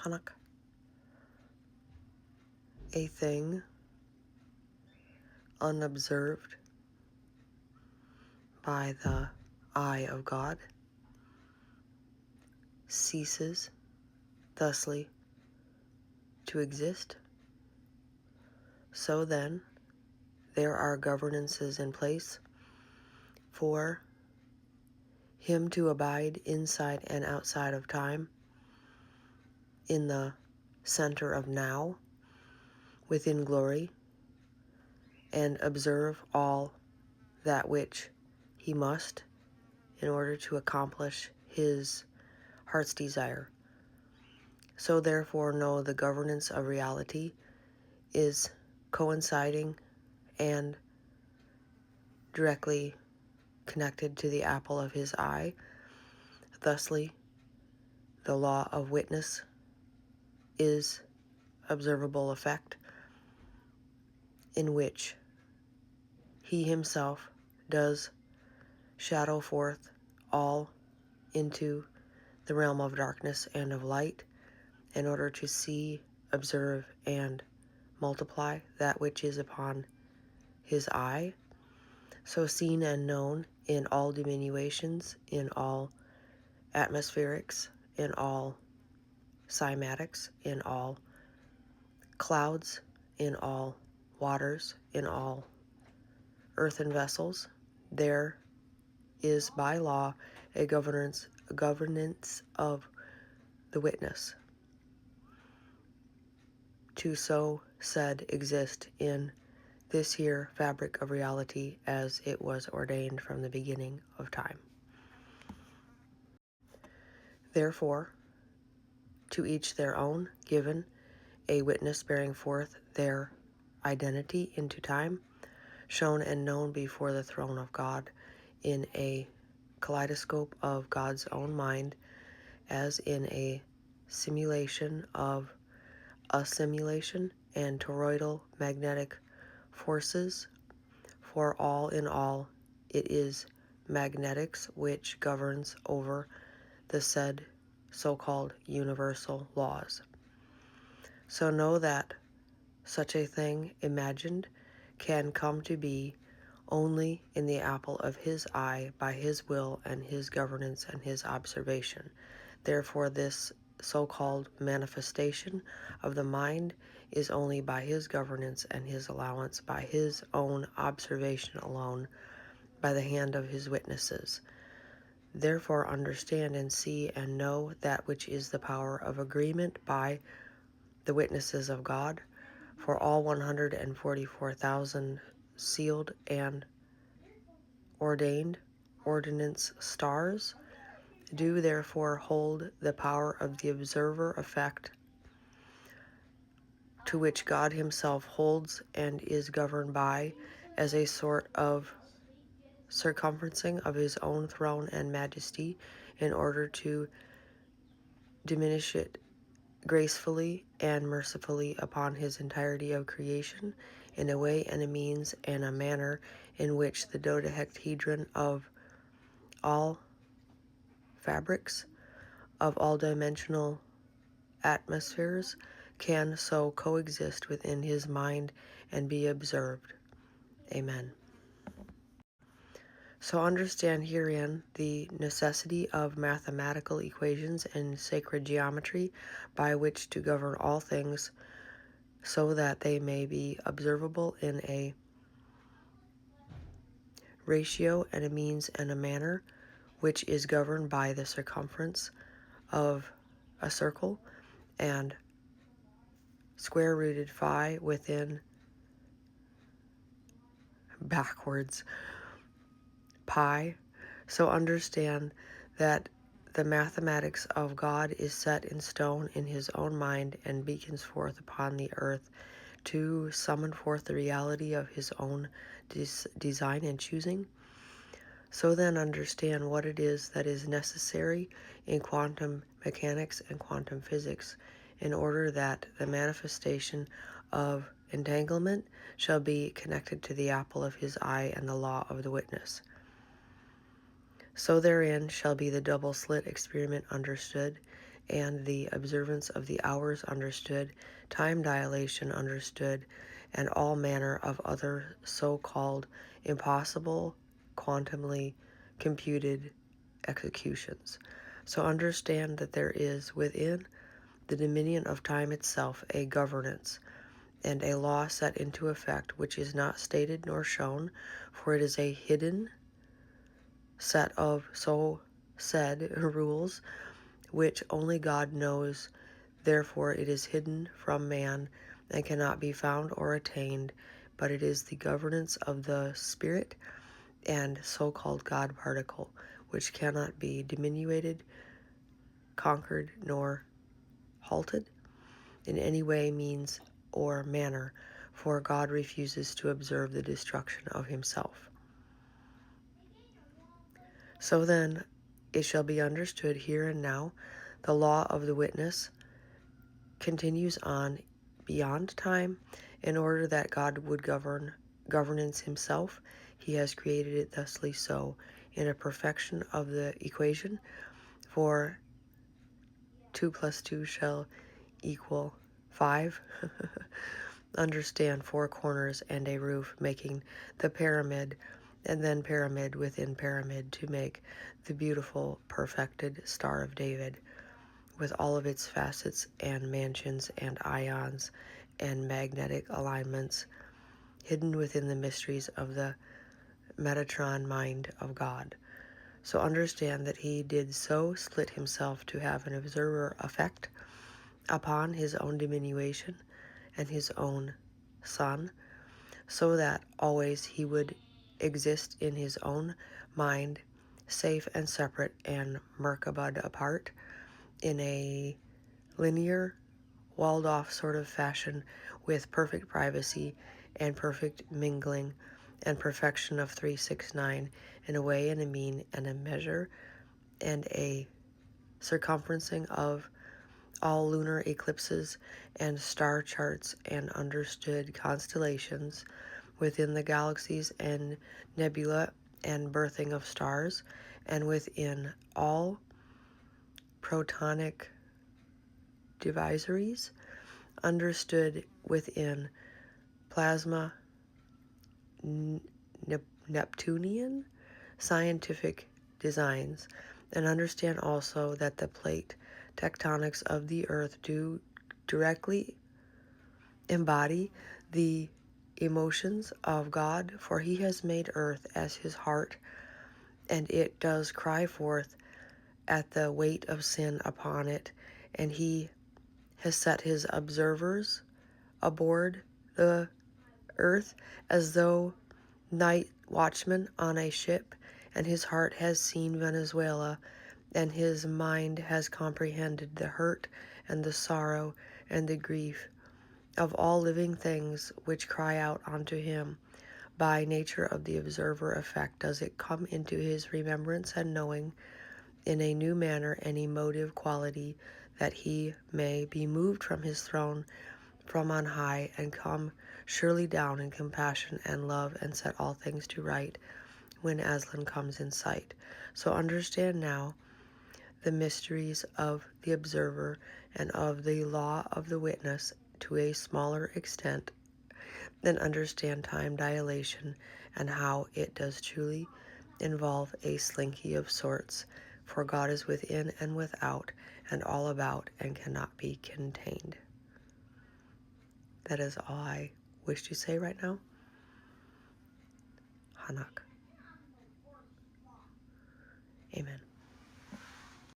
Hanak. A thing unobserved by the eye of God ceases thusly to exist. So then, there are governances in place for him to abide inside and outside of time, in the center of now, within glory, and observe all that which he must in order to accomplish his heart's desire. So therefore know the governance of reality is coinciding and directly connected to the apple of his eye. Thusly, the law of witness is observable effect, in which he himself does shadow forth all into the realm of darkness and of light, in order to see, observe, and multiply that which is upon his eye. So seen and known in all diminutions, in all atmospherics, in all cymatics, in all clouds, in all waters, in all earthen vessels, there is by law a governance of the witness to so said exist in this here fabric of reality as it was ordained from the beginning of time. Therefore, to each their own, given a witness bearing forth their identity into time, shown and known before the throne of God in a kaleidoscope of God's own mind, as in a simulation of a simulation and toroidal magnetic forces. For all in all, it is magnetics which governs over the said so-called universal laws. So know that such a thing imagined can come to be only in the apple of his eye by his will and his governance and his observation. Therefore, this so-called manifestation of the mind is only by his governance and his allowance, by his own observation alone, by the hand of his witnesses. Therefore, understand and see and know that which is the power of agreement by the witnesses of God, for all 144,000 sealed and ordained ordinance stars do therefore hold the power of the observer effect, to which God himself holds and is governed by, as a sort of circumferencing of his own throne and majesty, in order to diminish it gracefully and mercifully upon his entirety of creation, in a way and a means and a manner in which the dodecahedron of all fabrics, of all dimensional atmospheres, can so coexist within his mind and be observed. Amen. So understand herein the necessity of mathematical equations and sacred geometry by which to govern all things, so that they may be observable in a ratio and a means and a manner which is governed by the circumference of a circle and square rooted phi within backwards pi. So understand that the mathematics of God is set in stone in his own mind and beacons forth upon the earth to summon forth the reality of his own design and choosing. So then understand what it is that is necessary in quantum mechanics and quantum physics, in order that the manifestation of entanglement shall be connected to the apple of his eye and the law of the witness. So therein shall be the double slit experiment understood, and the observance of the hours understood, time dilation understood, and all manner of other so-called impossible, quantumly computed executions. So understand that there is within the dominion of time itself a governance and a law set into effect, which is not stated nor shown, for it is a hidden set of so said rules, which only God knows. Therefore it is hidden from man and cannot be found or attained, but it is the governance of the Spirit and so-called God particle, which cannot be diminuted, conquered, nor halted in any way, means, or manner, for God refuses to observe the destruction of himself. So then, it shall be understood here and now, the law of the witness continues on beyond time, in order that God would governance himself. He has created it thusly so, in a perfection of the equation, for 2 plus 2 shall equal 5. Understand 4 corners and a roof, making the pyramid, and then pyramid within pyramid, to make the beautiful, perfected Star of David, with all of its facets and mansions and ions and magnetic alignments, hidden within the mysteries of the Metatron mind of God. So understand that he did so split himself to have an observer effect upon his own diminution and his own Son, so that always he would exist in his own mind, safe and separate and Merkabah apart, in a linear, walled-off sort of fashion, with perfect privacy and perfect mingling and perfection of 369, in a way and a mean and a measure and a circumferencing of all lunar eclipses and star charts and understood constellations within the galaxies and nebula and birthing of stars, and within all protonic divisories, understood within plasma Neptunian scientific designs, and understand also that the plate tectonics of the earth do directly embody the emotions of God, for he has made earth as his heart, and it does cry forth at the weight of sin upon it, and he has set his observers aboard the earth as though night watchmen on a ship, and his heart has seen Venezuela, and his mind has comprehended the hurt and the sorrow and the grief of all living things which cry out unto him. By nature of the observer effect does it come into his remembrance and knowing in a new manner and emotive quality, that he may be moved from his throne from on high, and come surely down in compassion and love, and set all things to right when Aslan comes in sight. So understand now the mysteries of the observer and of the law of the witness to a smaller extent, then understand time dilation and how it does truly involve a slinky of sorts, for God is within and without and all about and cannot be contained. That is all I wish to say right now. Hanak.